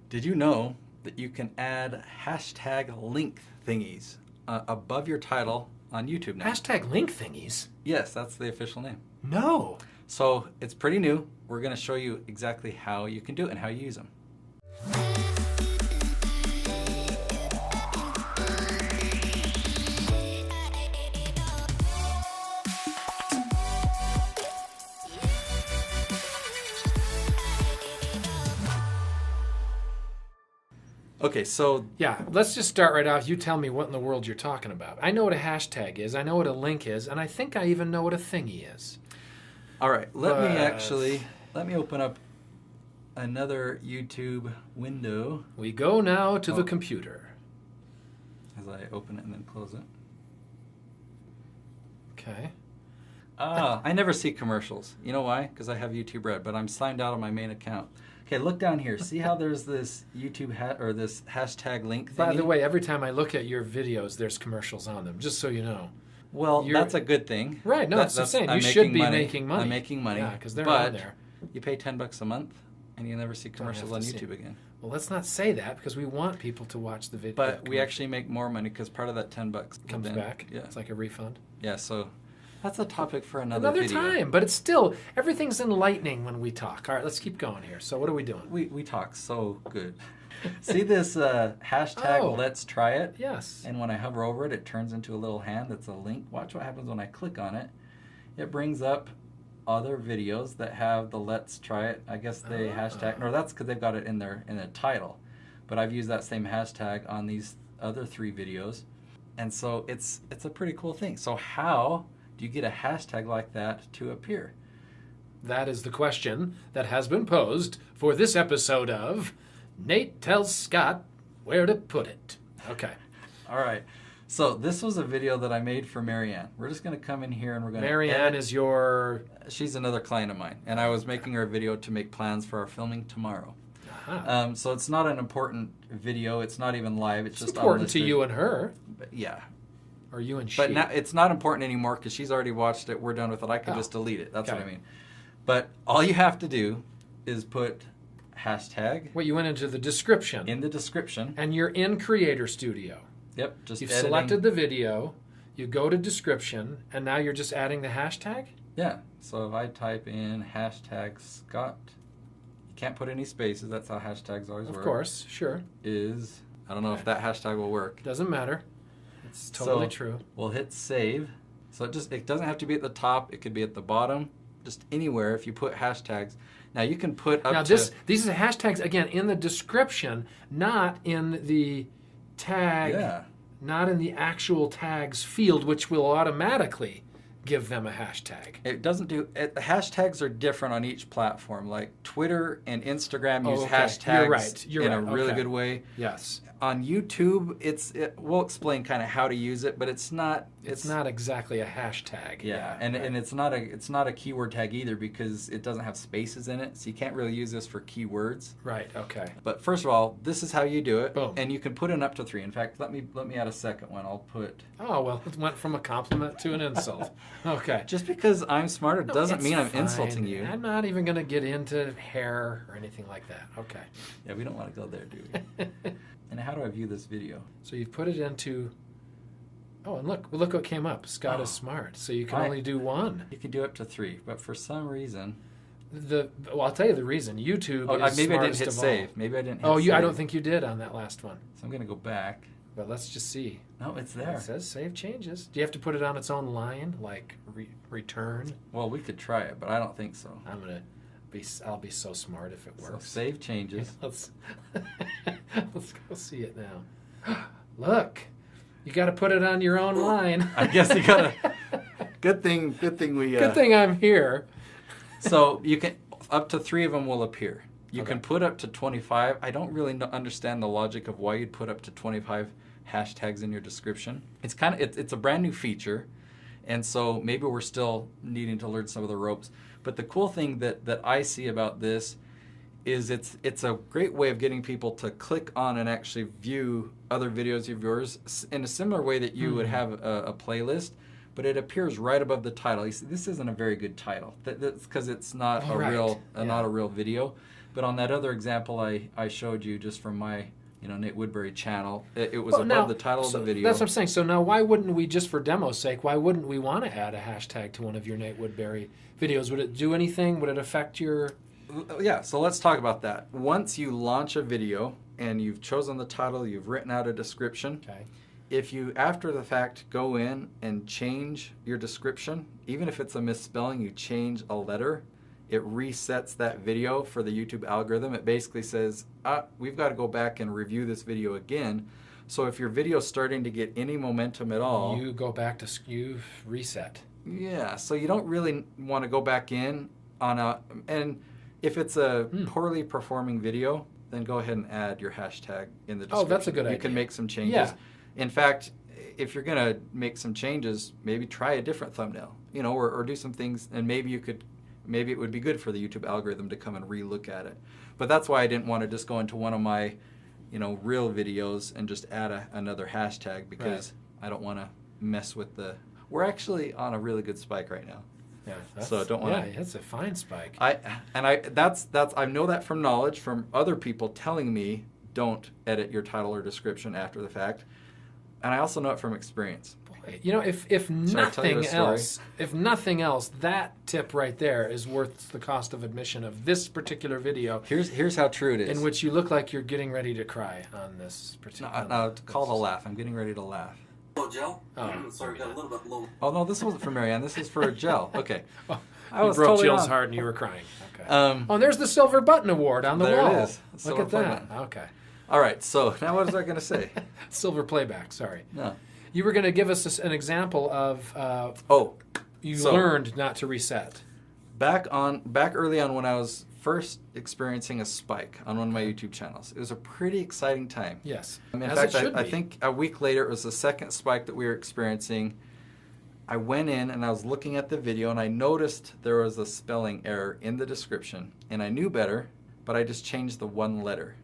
Did you know that you can add hashtag link thingies above your title on YouTube now? Hashtag link thingies? Yes, that's the official name. No. So it's pretty new. We're going to show you exactly how you can do it and how you use them. Okay, so... Yeah, let's just start right off. You tell me what in the world you're talking about. I know what a hashtag is, I know what a link is, and I think I even know what a thingy is. All right, let me open up another YouTube window. We go now to the computer. As I open it and then close it. Okay. I never see commercials. You know why? Because I have YouTube Red, but I'm signed out on my main account. Okay, look down here. See how there's this YouTube or this hashtag link thing? By the way, every time I look at your videos, there's commercials on them, just so you know. Well, that's a good thing. Right, no, that's what I'm saying. You should be making money. I'm making money. Yeah, because they're on there. You pay $10 a month, and you never see commercials on YouTube again. Well, let's not say that, because we want people to watch the video. But we actually make more money, because part of that $10 comes back. Yeah. It's like a refund. Yeah, so... That's a topic for another video. Time, but it's still, everything's enlightening when we talk. All right, let's keep going here. So what are we doing? We talk so good. See this hashtag let's try it? Yes. And when I hover over it, it turns into a little hand that's a link. Watch what happens when I click on it. It brings up other videos that have the let's try it. I guess they hashtag, or that's because they've got it in the title. But I've used that same hashtag on these other 3 videos. And so it's a pretty cool thing. So how do you get a hashtag like that to appear? That is the question that has been posed for this episode of Nate Tells Scott Where to Put It. Okay. All right. So this was a video that I made for Marianne. We're just going to come in here and we're going to Marianne is your... She's another client of mine. And I was making her a video to make plans for our filming tomorrow. Uh-huh. So it's not an important video. It's not even live. It's just important to you and her. But yeah. Or you and she. But now it's not important anymore because she's already watched it. We're done with it. I can just delete it. That's what I mean. But all you have to do is put hashtag. Well, you went into the description. In the description. And you're in Creator Studio. Yep. Just You've selected the video. You go to description. And now you're just adding the hashtag? Yeah. So if I type in hashtag Scott, you can't put any spaces. That's how hashtags always work. Of course. Sure. I don't know if that hashtag will work. Doesn't matter. It's totally true. We'll hit save. So it doesn't have to be at the top. It could be at the bottom. Just anywhere if you put hashtags. Now you can put up these are hashtags, again, in the description, not in the tag, not in the actual tags field, which will automatically give them a hashtag. It doesn't do... hashtags are different on each platform. Like Twitter and Instagram use hashtags in a really good way. Yes. On YouTube, we'll explain kind of how to use it, but it's not exactly a hashtag. Yeah, and it's not a keyword tag either because it doesn't have spaces in it, so you can't really use this for keywords. Right. Okay. But first of all, this is how you do it. Boom. And you can put in up to 3. In fact, let me add a second one. I'll put. Oh well, it went from a compliment to an insult. Okay. Just because I'm smarter doesn't mean I'm insulting you. I'm not even going to get into hair or anything like that. Okay. Yeah, we don't want to go there, do we? And how do I view this video? So you've put it into... Oh, and look what came up. Scott is smart. So you can only do 1. You can do up to 3, but for some reason... Well, I'll tell you the reason. YouTube is maybe I didn't hit of save. all. Maybe I didn't hit save. I don't think you did on that last one. So I'm going to go back. But let's just see. No, it's there. It says save changes. Do you have to put it on its own line, like return? Well, we could try it, but I don't think so. I'll be so smart if it works. So save changes. Let's go see it now. Look, you got to put it on your own line. I guess you got to. Good thing we. Good thing I'm here. So you can up to 3 of them will appear. You can put up to 25. I don't really understand the logic of why you'd put up to 25 hashtags in your description. It's a brand new feature, and so maybe we're still needing to learn some of the ropes. But the cool thing that I see about this is it's a great way of getting people to click on and actually view other videos of yours in a similar way that you would have a playlist, but it appears right above the title. You see, this isn't a very good title. That's because it's not not a real video. But on that other example I showed you just from my Nate Woodbury channel, it was above the title of the video. That's what I'm saying. So now why wouldn't we, just for demo's sake, why wouldn't we want to add a hashtag to one of your Nate Woodbury videos? Would it do anything? Would it affect your... Yeah, so let's talk about that. Once you launch a video and you've chosen the title, you've written out a description, okay. If you, after the fact, go in and change your description, even if it's a misspelling, you change a letter, it resets that video for the YouTube algorithm. It basically says, we've got to go back and review this video again. So if your video's starting to get any momentum at all... You go back to... You reset. Yeah, so you don't really want to go back in on a... And if it's a poorly performing video, then go ahead and add your hashtag in the description. Oh, that's a good idea. You can make some changes. Yeah. In fact, if you're going to make some changes, maybe try a different thumbnail, or do some things, and maybe it would be good for the YouTube algorithm to come and re-look at it. But that's why I didn't want to just go into one of my, real videos and just add another hashtag, because I don't want to mess with the... We're actually on a really good spike right now. Yeah, so don't want to... Yeah, it's a fine spike. I know that from knowledge from other people telling me don't edit your title or description after the fact. And I also know it from experience. If nothing else, that tip right there is worth the cost of admission of this particular video. Here's how true it is. In which you look like you're getting ready to cry on this particular... No, call it a laugh. I'm getting ready to laugh. Oh, gel? Sorry, got a little bit low. Oh, no, this wasn't for Marianne. This is for a gel. Okay. I was broke Jill's heart and you were crying. Okay. And there's the Silver Button Award on the wall. There it is. Look at that. Okay. All right, so now what was I going to say? Silver playback, sorry. No. You were going to give us an example of you learned not to reset. Back early on when I was first experiencing a spike on one of my YouTube channels. It was a pretty exciting time. Yes. In fact, I think a week later, it was the second spike that we were experiencing. I went in and I was looking at the video and I noticed there was a spelling error in the description. And I knew better, but I just changed the one letter.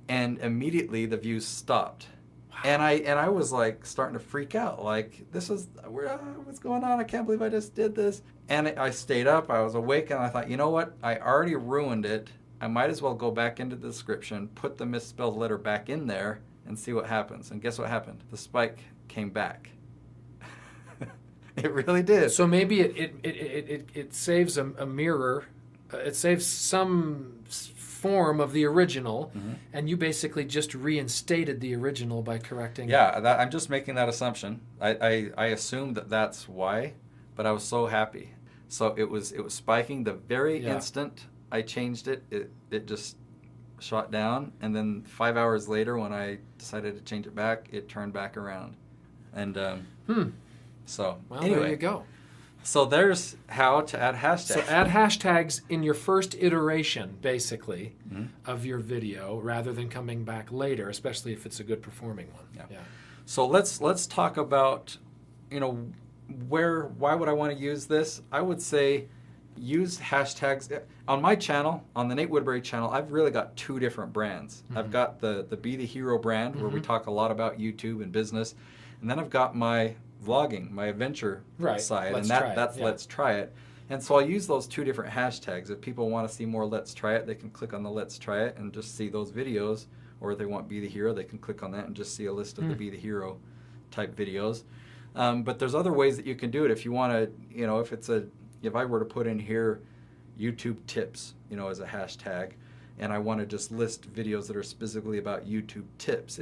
And immediately the views stopped. Wow. And I was like starting to freak out. Like, what's going on? I can't believe I just did this. And I stayed up. I was awake and I thought, you know what? I already ruined it. I might as well go back into the description, put the misspelled letter back in there, and see what happens. And guess what happened? The spike came back. It really did. So maybe it saves a mirror. It saves some form of the original, and you basically just reinstated the original by correcting. Yeah, I'm just making that assumption. I assumed that's why, but I was so happy. So it was spiking the very instant I changed it. It just shot down, and then 5 hours later, when I decided to change it back, it turned back around. And so anyway, there you go. So there's how to add hashtags. So add hashtags in your first iteration, basically, of your video, rather than coming back later, especially if it's a good performing one. Yeah. So let's talk about, why would I want to use this? I would say use hashtags. On my channel, on the Nate Woodbury channel, I've really got two different brands. I've got the Be the Hero brand, where we talk a lot about YouTube and business, and then I've got my vlogging, my adventure side, and that's Let's Try It. And so I'll use those two different hashtags. If people want to see more Let's Try It, they can click on the Let's Try It and just see those videos. Or if they want Be the Hero, they can click on that and just see a list of the Be the Hero type videos. But there's other ways that you can do it. If you want to, if I were to put in here YouTube tips, as a hashtag, and I want to just list videos that are specifically about YouTube tips,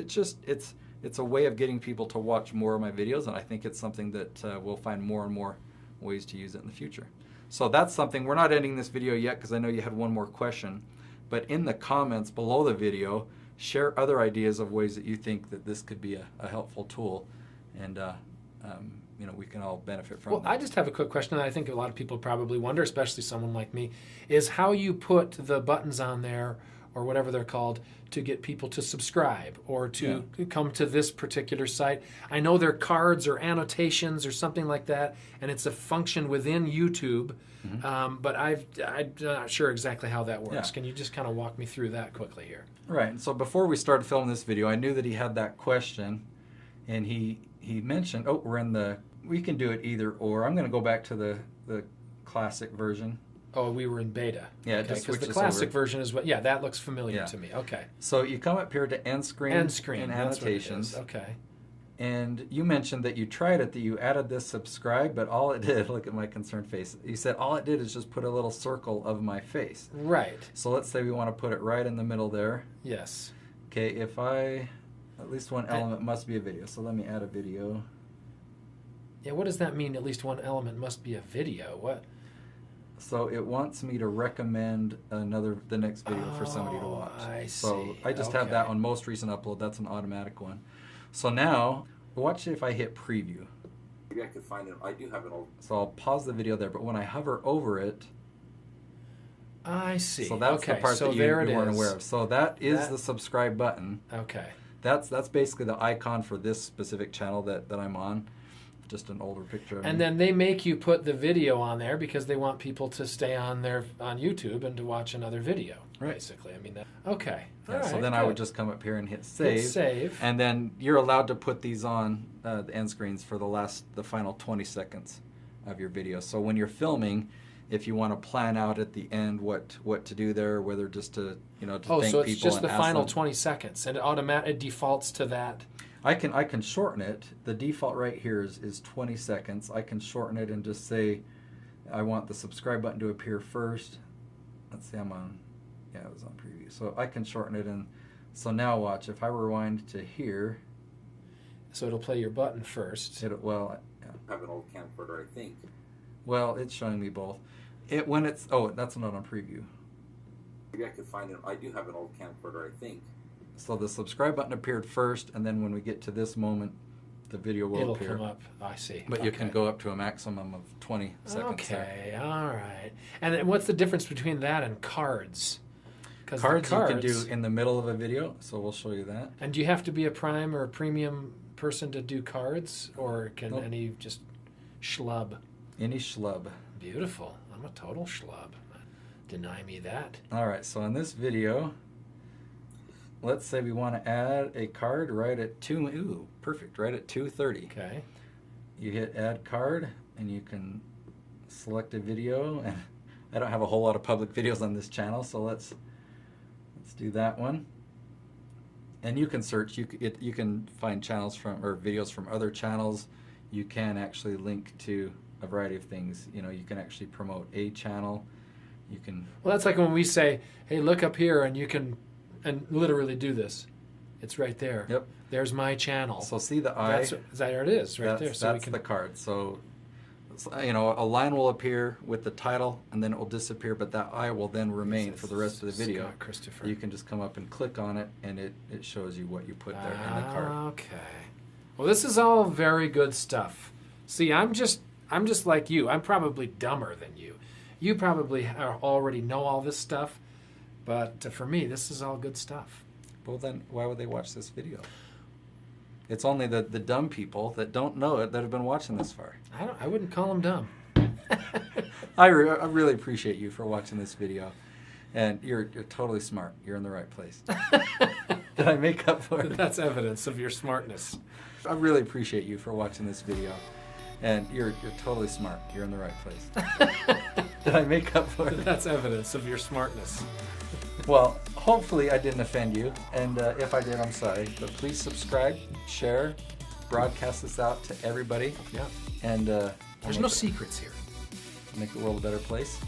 it's a way of getting people to watch more of my videos, and I think it's something that we'll find more and more ways to use it in the future. So that's something. We're not ending this video yet because I know you had one more question, but in the comments below the video, share other ideas of ways that you think that this could be a helpful tool, and we can all benefit from that. I just have a quick question that I think a lot of people probably wonder, especially someone like me, is how you put the buttons on there, or whatever they're called, to get people to subscribe or to come to this particular site. I know they're cards or annotations or something like that, and it's a function within YouTube, but I'm not sure exactly how that works. Yeah. Can you just kind of walk me through that quickly here? Right. And so before we started filming this video, I knew that he had that question, and he mentioned, we can do it either or. I'm going to go back to the classic version. Oh, we were in beta. Yeah, it just because the switches classic over. version is what. Yeah, that looks familiar Yeah. to me. Okay. So you come up here to end screen, End screen. and That's what it annotations. is. Okay. And you mentioned that you tried it, that you added this subscribe, but all it did, look at my concerned face. You said all it did is just put a little circle of my face. Right. So let's say we want to put it right in the middle there. Yes. Okay, if at least one element must be a video. So let me add a video. Yeah, what does that mean? At least one element must be a video. What? So it wants me to recommend the next video for somebody to watch. I So see. I just have Okay. that on most recent upload. That's an automatic one. So now, watch if I hit preview. Maybe I could find it. I do have an old. So I'll pause the video there, but when I hover over it, I see. so that's okay, the part so that you there it weren't is. aware of. So that is That- the subscribe button. Okay. That's basically the icon for this specific channel that I'm on. Just an older picture of And me. then they make you put the video on there because they want people to stay on YouTube and to watch another video. Right. Basically, I mean that. Okay. Yeah, All so right, then I would good. just come up here and hit save. Hit save. And then you're allowed to put these on the end screens for the final 20 seconds of your video. So when you're filming, if you want to plan out at the end what to do there, whether just to to thank people. So it's just and the ask final them. 20 seconds, and it defaults to that. I can shorten it. The default right here is 20 seconds. I can shorten it and just say I want the subscribe button to appear first. Let's see, I'm on. Yeah, it was on preview. So I can shorten it, and so now watch. If I rewind to here, So it'll play your button first. yeah. I have an old camcorder, I think. Well, it's showing me both. That's not on preview. Maybe I could find it. I do have an old camcorder, I think. So the subscribe button appeared first, and then when we get to this moment, the video will It'll appear. come up. I see. But you can Okay. go up to a maximum of 20 seconds. there. Okay, all right. And then what's the difference between that and cards? 'Cause the Cards you can do in the middle of a video, so we'll show you that. And do you have to be a Prime or a Premium person to do cards, or can Nope. any just schlub? Any schlub. Beautiful. I'm a total schlub. Deny me that. All right, so in this video, let's say we want to add a card right at right at 2:30. Okay. You hit add card, and you can select a video. And I don't have a whole lot of public videos on this channel, so let's do that one. And you can search. You can find channels or videos from other channels. You can actually link to a variety of things. You can actually promote a channel. You can. Well, that's like when we say, "Hey, look up here," and you can, and literally do this. It's right there. Yep. There's my channel. So see the eye. There it is, right there. So that's the card. So, a line will appear with the title, and then it will disappear, but that eye will then remain for the rest of the video. Scott Christopher. You can just come up and click on it, and it shows you what you put there in the card. Okay. Well, this is all very good stuff. See, I'm just like you. I'm probably dumber than you. You probably already know all this stuff, but for me, this is all good stuff. Well, then why would they watch this video? It's only the dumb people that don't know it that have been watching this far. I wouldn't call them dumb. I really appreciate you for watching this video, and you're totally smart. You're in the right place. Did I make up for it? That's evidence of your smartness. I really appreciate you for watching this video, and you're totally smart. You're in the right place. Did I make up for it? That's evidence of your smartness. Well, hopefully I didn't offend you, and if I did, I'm sorry. But please subscribe, share, broadcast this out to everybody, Yeah. and There's no secrets here. make the world a better place.